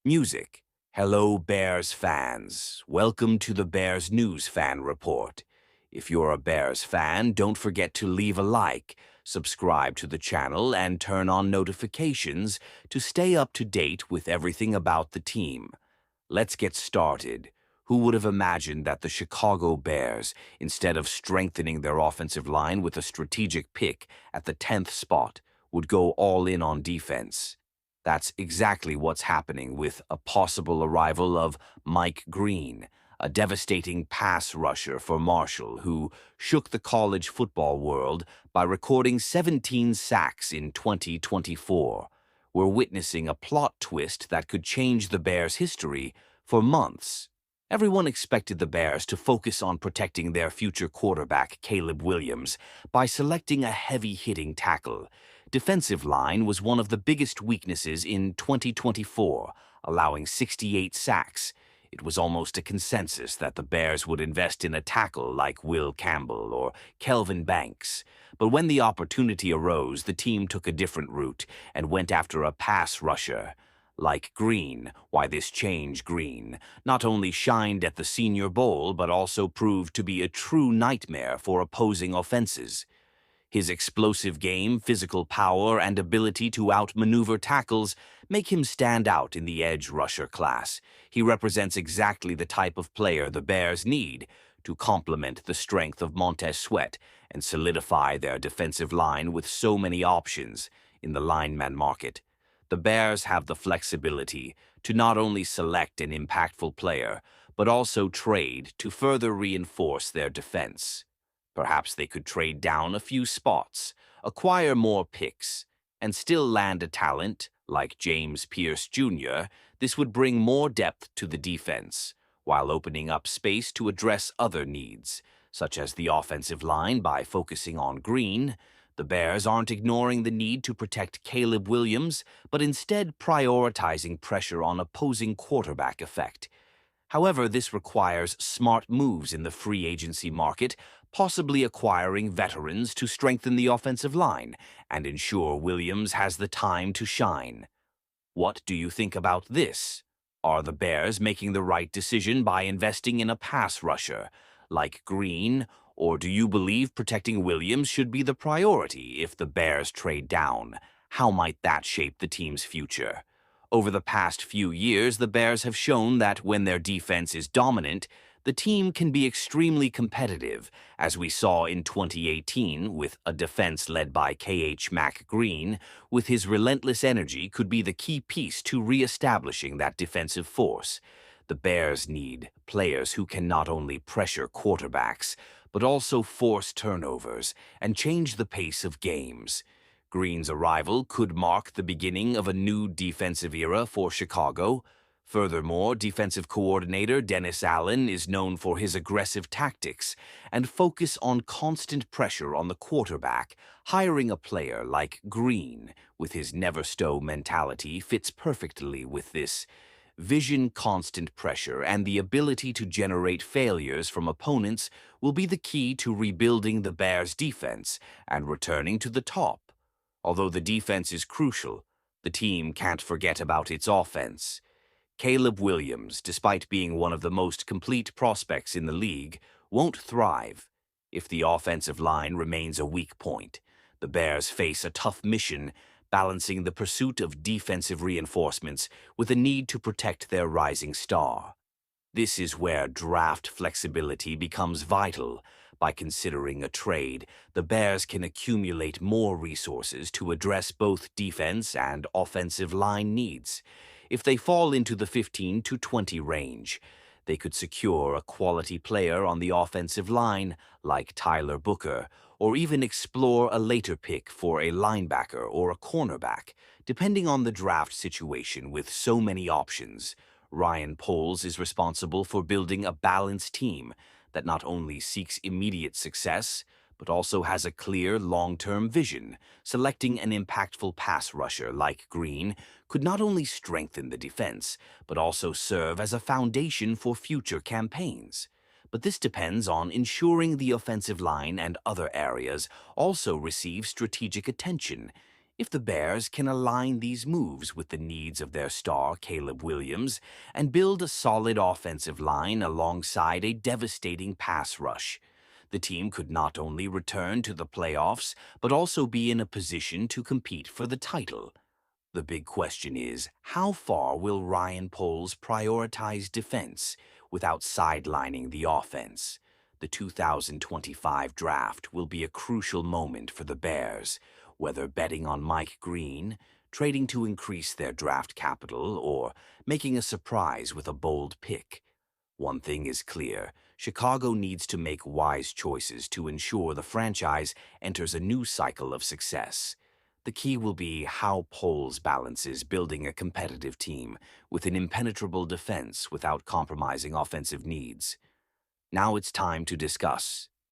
Music. Hello, Bears fans. Welcome to the Bears News Fan Report. If you're a Bears fan, don't forget to leave a like, subscribe to the channel, and turn on notifications to stay up to date with everything about the team. Let's get started. Who would have imagined that the Chicago Bears, instead of strengthening their offensive line with a strategic pick at the 10th spot, would go all in on defense? That's exactly what's happening with a possible arrival of Mike Green, a devastating pass rusher for Marshall who shook the college football world by recording 17 sacks in 2024. We're witnessing a plot twist that could change the Bears' history for months. Everyone expected the Bears to focus on protecting their future quarterback, Caleb Williams, by selecting a heavy-hitting tackle. Defensive line was one of the biggest weaknesses in 2024, allowing 68 sacks. It was almost a consensus that the Bears would invest in a tackle like Will Campbell or Kelvin Banks. But when the opportunity arose, the team took a different route and went after a pass rusher. Like Green, why this change Green not only shined at the Senior Bowl but also proved to be a true nightmare for opposing offenses. His explosive game, physical power, and ability to outmaneuver tackles make him stand out in the edge rusher class. He represents exactly the type of player the Bears need to complement the strength of Montez Sweat and solidify their defensive line with so many options in the lineman market. The Bears have the flexibility to not only select an impactful player, but also trade to further reinforce their defense. Perhaps they could trade down a few spots, acquire more picks, and still land a talent like James Pierce Jr. This would bring more depth to the defense, while opening up space to address other needs, such as the offensive line by focusing on Green. The Bears aren't ignoring the need to protect Caleb Williams, but instead prioritizing pressure on opposing quarterback effect. However, this requires smart moves in the free agency market, possibly acquiring veterans to strengthen the offensive line and ensure Williams has the time to shine. What do you think about this? Are the Bears making the right decision by investing in a pass rusher like Green, or do you believe protecting Williams should be the priority if the Bears trade down? How might that shape the team's future? Over the past few years, the Bears have shown that when their defense is dominant, the team can be extremely competitive, as we saw in 2018 with a defense led by K.H. Mack Green, with his relentless energy could be the key piece to re-establishing that defensive force. The Bears need players who can not only pressure quarterbacks, but also force turnovers and change the pace of games. Green's arrival could mark the beginning of a new defensive era for Chicago. Furthermore, defensive coordinator Dennis Allen is known for his aggressive tactics and focus on constant pressure on the quarterback. Hiring a player like Green, with his never-stow mentality, fits perfectly with this vision. Constant pressure and the ability to generate failures from opponents will be the key to rebuilding the Bears' defense and returning to the top. Although the defense is crucial, the team can't forget about its offense. Caleb Williams, despite being one of the most complete prospects in the league, won't thrive if the offensive line remains a weak point. The Bears face a tough mission, balancing the pursuit of defensive reinforcements with the need to protect their rising star. This is where draft flexibility becomes vital. By considering a trade, the Bears can accumulate more resources to address both defense and offensive line needs. If they fall into the 15 to 20 range, they could secure a quality player on the offensive line, like Tyler Booker, or even explore a later pick for a linebacker or a cornerback, depending on the draft situation. With so many options, Ryan Poles is responsible for building a balanced team that not only seeks immediate success, but also has a clear long-term vision. Selecting an impactful pass rusher like Green could not only strengthen the defense, but also serve as a foundation for future campaigns. But this depends on ensuring the offensive line and other areas also receive strategic attention. If the Bears can align these moves with the needs of their star, Caleb Williams, and build a solid offensive line alongside a devastating pass rush, the team could not only return to the playoffs, but also be in a position to compete for the title. The big question is, how far will Ryan Poles prioritize defense without sidelining the offense? The 2025 draft will be a crucial moment for the Bears, whether betting on Mike Green, trading to increase their draft capital, or making a surprise with a bold pick. One thing is clear: Chicago needs to make wise choices to ensure the franchise enters a new cycle of success. The key will be how Poles balances building a competitive team with an impenetrable defense without compromising offensive needs. Now it's time to discuss